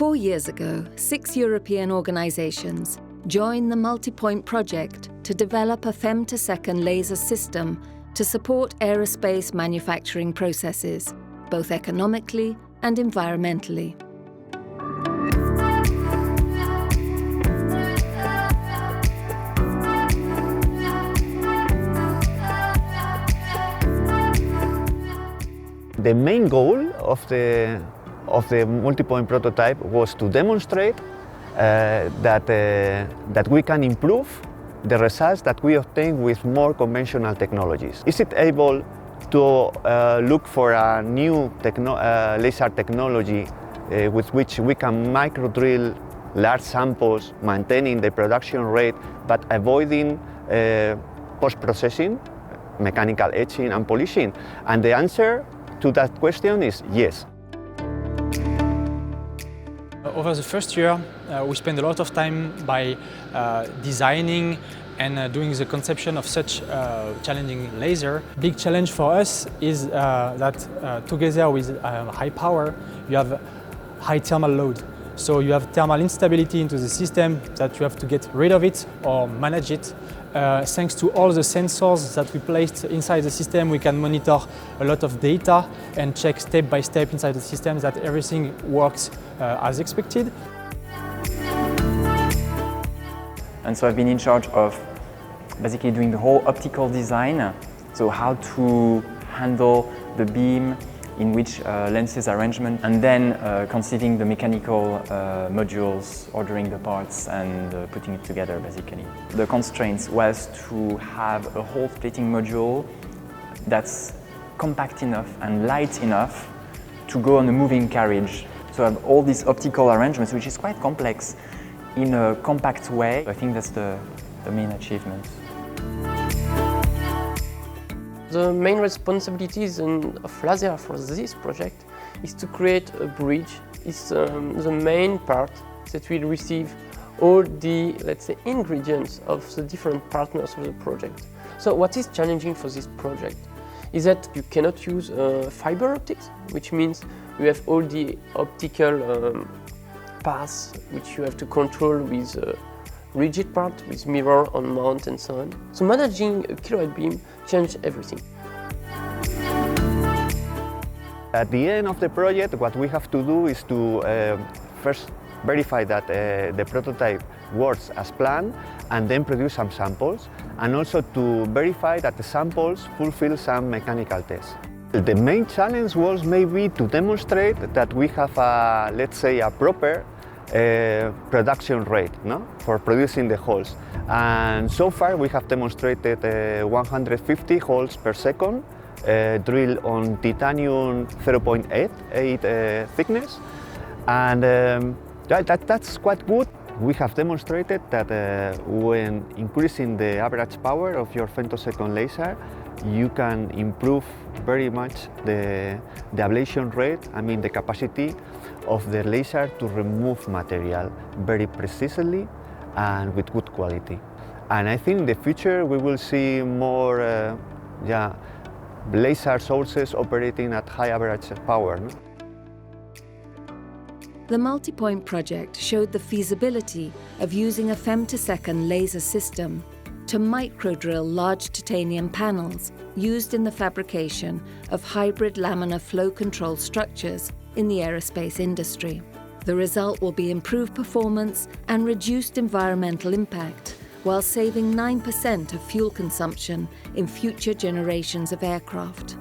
4 years ago, 6 European organizations joined the Multipoint project to develop a femtosecond laser system to support aerospace manufacturing processes, both economically and environmentally. The main goal of the Multipoint prototype was to demonstrate that we can improve the results that we obtain with more conventional technologies. Is it able to look for a new laser technology with which we can micro-drill large samples, maintaining the production rate, but avoiding post-processing, mechanical etching and polishing? And the answer to that question is yes. Over the first year, we spent a lot of time by designing and doing the conception of such challenging laser. Big challenge for us is that together with high power, you have high thermal load. So you have thermal instability into the system that you have to get rid of it or manage it. Thanks to all the sensors that we placed inside the system, we can monitor a lot of data and check step by step inside the system that everything works as expected. And so I've been in charge of basically doing the whole optical design, so how to handle the beam, in which lenses arrangement, and then conceiving the mechanical modules, ordering the parts and putting it together basically. The constraints was to have a whole splitting module that's compact enough and light enough to go on a moving carriage. So I have all these optical arrangements, which is quite complex, in a compact way. I think that's the main achievement. The main responsibilities of laser for this project is to create a bridge. It's the main part that will receive all the, let's say, ingredients of the different partners of the project. So what is challenging for this project is that you cannot use fiber optics, which means you have all the optical paths which you have to control with rigid part, with mirror on mount and so on. So managing a kilowatt beam changed everything. At the end of the project, what we have to do is to first verify that the prototype works as planned, and then produce some samples, and also to verify that the samples fulfill some mechanical tests. The main challenge was maybe to demonstrate that we have a, let's say, a proper production rate, no? For producing the holes. And so far we have demonstrated 150 holes per second, drilled on titanium 0.8 thickness, and that's quite good. We have demonstrated that when increasing the average power of your femtosecond laser, you can improve very much the ablation rate, I mean the capacity of the laser to remove material very precisely and with good quality. And I think in the future we will see more laser sources operating at high average power. No? The Multipoint project showed the feasibility of using a femtosecond laser system to micro-drill large titanium panels used in the fabrication of hybrid laminar flow control structures in the aerospace industry. The result will be improved performance and reduced environmental impact, while saving 9% of fuel consumption in future generations of aircraft.